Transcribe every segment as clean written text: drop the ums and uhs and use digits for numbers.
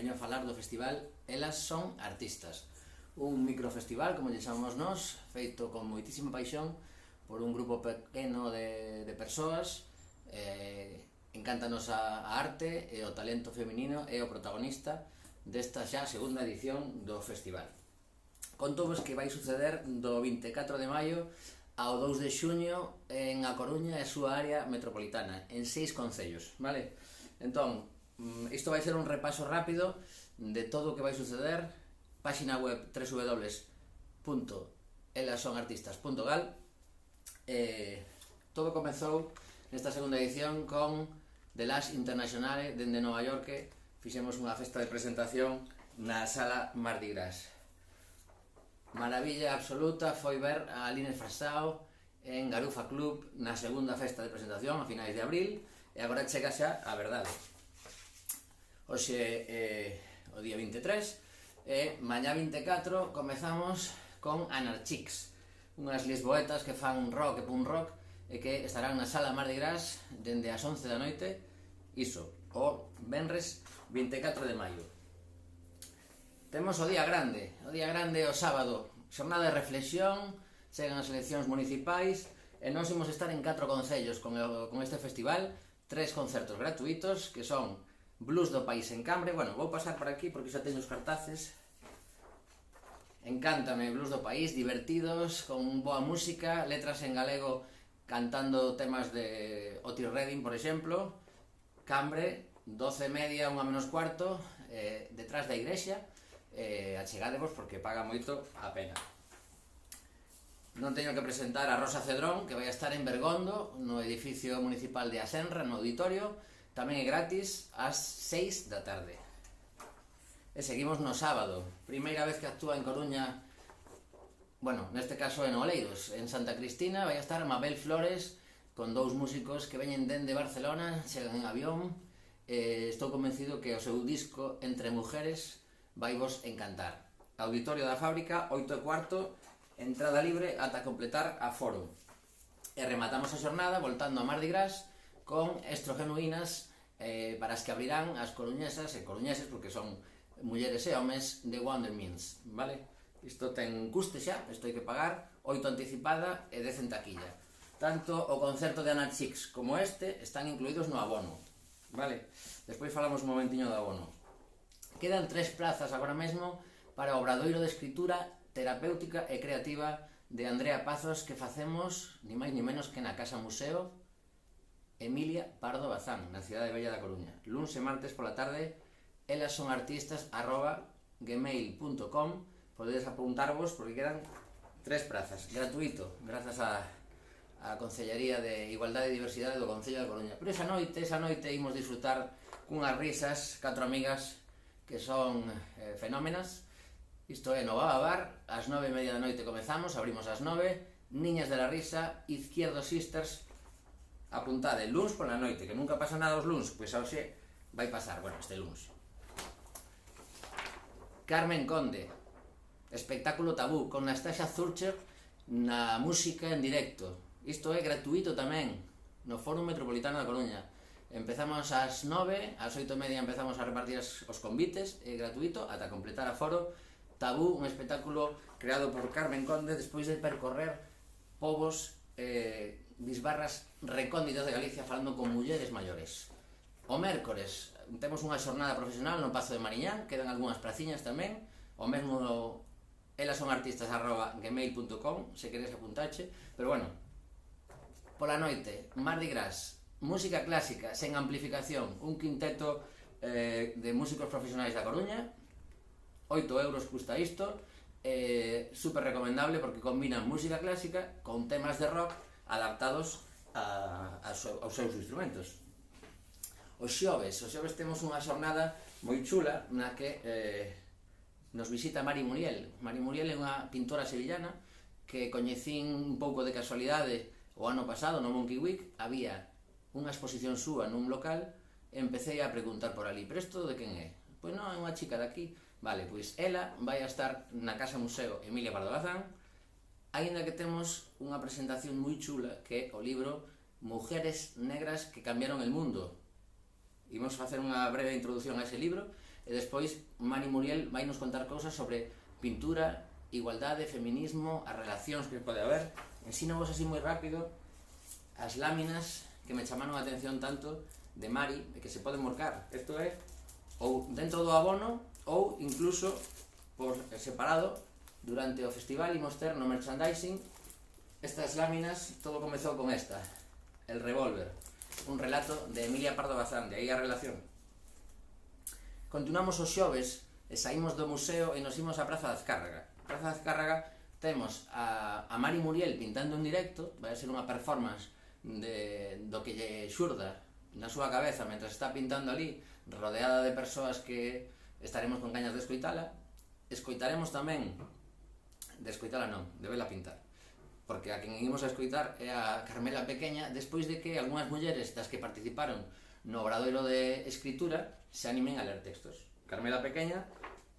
veño a falar do festival Elas son artistas, un microfestival, como lle chamamos nós, feito con moitísima paixón por un grupo pequeno de persoas. Encántanos a arte e o talento feminino é o protagonista desta xa segunda edición do festival. Contovos que vai suceder do 24 de maio ao 2 de xuño en A Coruña e a súa área metropolitana, en 6 concellos, vale? Entón, isto vai ser un repaso rápido de todo o que vai suceder. Páxina web www.elasonartistas.gal. Todo comezou nesta segunda edición con The Lash Internationale dende Nova York. Fixemos unha festa de presentación na sala Mardi Gras. Maravilla absoluta foi ver a Aline Frasao en Garufa Club na segunda festa de presentación a finais de abril, e agora chega xa a verdade. Hoxe o día 23 e mañá 24 comezamos con Anarchics, unhas lisboetas que fan rock e punk rock e que estarán na sala Mardi Gras dende as 11 da noite, iso, o venres 24 de maio. Temos o día grande o sábado, xornada de reflexión, chegan as eleccións municipais e nós imos estar en 4 concellos con este festival, 3 concertos gratuitos que son Blues do País en Cambre. Bueno, vou pasar por aquí porque xa teño os cartaces. Encántame Blues do País, divertidos, con boa música, letras en galego cantando temas de Otis Redding, por exemplo. Cambre, 12:30, 1:45, detrás da igrexa. Achegadevos porque paga moito a pena. Non teño que presentar a Rosa Cedrón, que vai a estar en Bergondo, no edificio municipal de Asenra, no auditorio. Tamén é gratis ás 6 da tarde. E seguimos no sábado, primeira vez que actúa en Coruña, bueno, neste caso en Oleiros, en Santa Cristina. Vai a estar Mabel Flores con 2 músicos que veñen dende Barcelona, chegan en avión. Estou convencido que o seu disco Entre Mujeres vai vos encantar. Auditorio da Fábrica, 8:15, entrada libre ata completar aforo. E rematamos a xornada voltando a Mardi Gras con Estrogenuínas, para as que abrirán as coruñesas e coruñeses, porque son mulleres e homes de Wonder Means, vale? Isto ten custe xa, isto hai que pagar, 8 anticipada e 10 en taquilla. Tanto o concerto de Anarchics como este están incluídos no abono, vale? Despois falamos un momentiño do abono. Quedan 3 plazas agora mesmo para o obradoiro de escritura terapéutica e creativa de Andrea Pazos que facemos ni máis ni menos que na Casa Museo Emilia Pardo Bazán, na cidade bella da Coruña. Luns e martes pola tarde, elasonartistas@gmail.com. Podedes apuntarvos porque quedan 3 plazas, gratuito, grazas á Concellaría de Igualdade e Diversidade do Concello da Coruña. Pero esa noite imos disfrutar cunhas risas, 4 amigas que son fenómenas. Isto é no Baba Bar, ás 9:30 da noite comezamos, abrimos ás 9, Niñas de la Risa, Izquierdo Sisters. Apuntade, luns pola noite, que nunca pasa nada os luns, pois hoxe vai pasar, bueno, este luns. Carmen Conde, espectáculo Tabú, con Nastasia Zurcher na música en directo. Isto é gratuito tamén, no Fórum Metropolitano da Coruña. Empezamos ás 9, ás 8:30 empezamos a repartir os convites, é gratuito, ata completar aforo. Tabú, un espectáculo creado por Carmen Conde despois de percorrer povos bisbarras recónditos de Galicia falando con mulleres maiores. O mércores temos unha xornada profesional no Pazo de Mariñán, quedan algunhas praciñas tamén, o mesmo elasonartistas@gmail.com se queres apuntache, pero bueno, pola noite, Mardi Gras, música clásica sen amplificación, un quinteto de músicos profesionais da Coruña, 8 euros custa isto, super recomendable porque combinan música clásica con temas de rock adaptados aos seus instrumentos. Os xoves temos unha xornada moi chula na que nos visita Mari Muriel. Mari Muriel é unha pintora sevillana que coñecín un pouco de casualidade o ano pasado no Monkey Week. Había unha exposición súa nun local e empecé a preguntar por ali, pero isto de quen é? Pois non, é unha chica daqui. Vale, pois ela vai a estar na Casa Museo Emilia Pardo Bazán, aínda que temos unha presentación moi chula que é o libro Mujeres negras que cambiaron el mundo. Imos facer unha breve introducción a ese libro e despois Mari Muriel vai nos contar cousas sobre pintura, igualdade, feminismo, as relacións que pode haber. Ensino vos así moi rápido as láminas que me chamaron a atención tanto de Mari, de que se poden morcar. Isto é ou dentro do abono ou incluso por separado. Durante o festival imos ter no merchandising estas láminas. Todo comezou con esta, El Revólver, un relato de Emilia Pardo Bazán, de aí a relación. Continuamos os xoves e saímos do museo e nos imos á Praza da Azcárraga. Praza da Azcárraga temos a Mari Muriel pintando en directo, vai ser unha performance do que lle xurda na súa cabeza mentre está pintando ali, rodeada de persoas que estaremos con gañas de escoitala. Escoitaremos tamén, de escoitala non, de vela pintar, porque a quen ímos a escoitar é a Carmela Pequeña, despois de que algunhas mulleres das que participaron no obradoiro de escritura se animen a ler textos. Carmela Pequeña,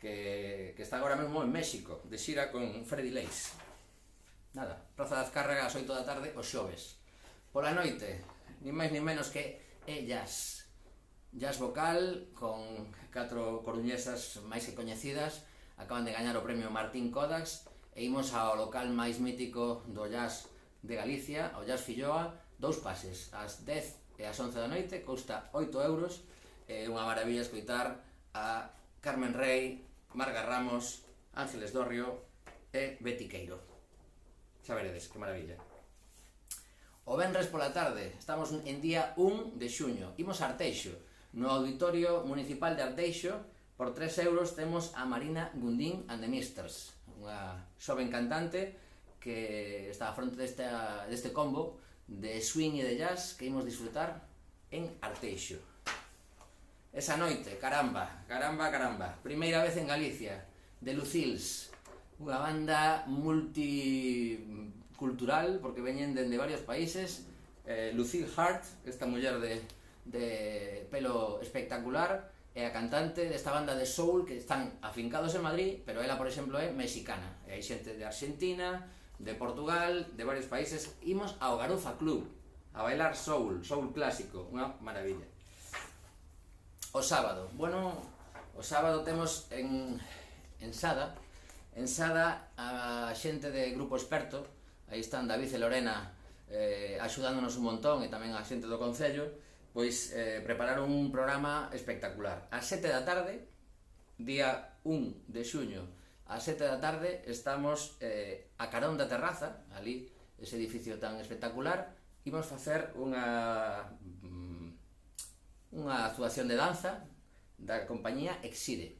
que está agora mesmo en México, de xira con Freddy Leis. Nada, Praza da Azcárraga ás 8 da tarde, os xoves. Pola noite, ni máis ni menos que Ellas, jazz vocal con 4 coruñesas máis que coñecidas, acaban de gañar o premio Martín Kodax e imos ao local máis mítico do jazz de Galicia, ao Jazz Filloa, 2 pases, ás 10 e ás 11 da noite, custa 8 euros, é unha maravilla escoitar a Carmen Rey, Marga Ramos, Ángeles Dorrio e Betty Queiro. Xa veredes, que maravilla. O venres pola tarde, estamos en día 1 de xuño, imos a Arteixo, no Auditorio Municipal de Arteixo. Por 3 euros temos a Marina Gundín and the Misters, unha xoven cantante que está a fronte deste combo de swing e de jazz que imos disfrutar en Arteixo. Esa noite, caramba, primeira vez en Galicia, de Lucils, unha banda multicultural, porque veñen dende varios países. Lucille Hart, esta muller de pelo espectacular, é a cantante desta banda de soul que están afincados en Madrid, pero ela, por exemplo, é mexicana. E hai xente de Argentina, de Portugal, de varios países. Imos ao Garufa Club a bailar soul clásico, unha maravilla. O sábado, o sábado temos en Sada a xente de Grupo Experto. Aí están David e Lorena axudándonos un montón, e tamén a xente do Concello, pois prepararon un programa espectacular. A 7 da tarde, día 1 de xuño, a 7 da tarde estamos a carón da terraza, ali, ese edificio tan espectacular. Imos facer unha actuación de danza da compañía Exide.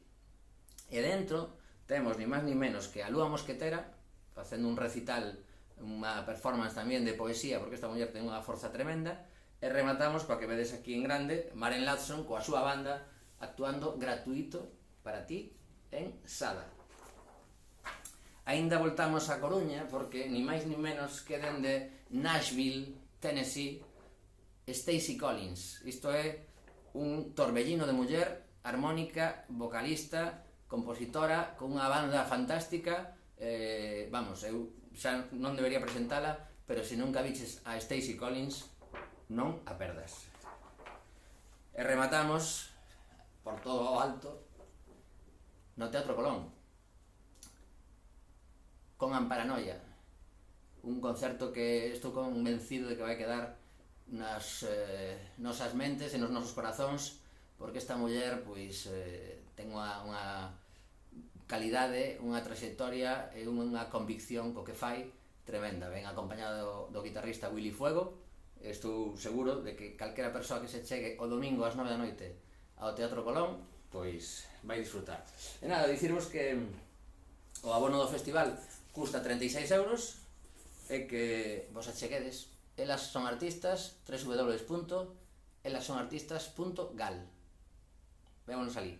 E dentro temos ni máis ni menos que a Lúa Mosquetera facendo un recital, unha performance tamén de poesía, porque esta muller ten unha forza tremenda. E rematamos, coa que vedes aquí en grande, Maren Latson coa súa banda actuando gratuito para ti en Sada. Aínda voltamos a Coruña, porque ni máis ni menos que dende Nashville, Tennessee, Stacey Collins. Isto é un torbellino de muller, armónica, vocalista, compositora, con unha banda fantástica. Eu xa non debería presentala, pero se nunca viches a Stacey Collins, non a perdas. E rematamos por todo o alto no Teatro Colón con Amparanoia, un concerto que estou convencido de que vai quedar nas nosas mentes e nos nosos corazóns, porque esta muller pois ten unha calidade, unha traxectoria e unha convicción co que fai tremenda. Ven acompañado do guitarrista Willy Fuego. Estou seguro de que calquera persoa que se chegue o domingo ás 9 da noite ao Teatro Colón, pois vai disfrutar. E nada, dicirvos que o abono do festival custa 36 euros e que vos acheguedes. Elas son artistas, www.elasonartistas.gal. Vémonos ali.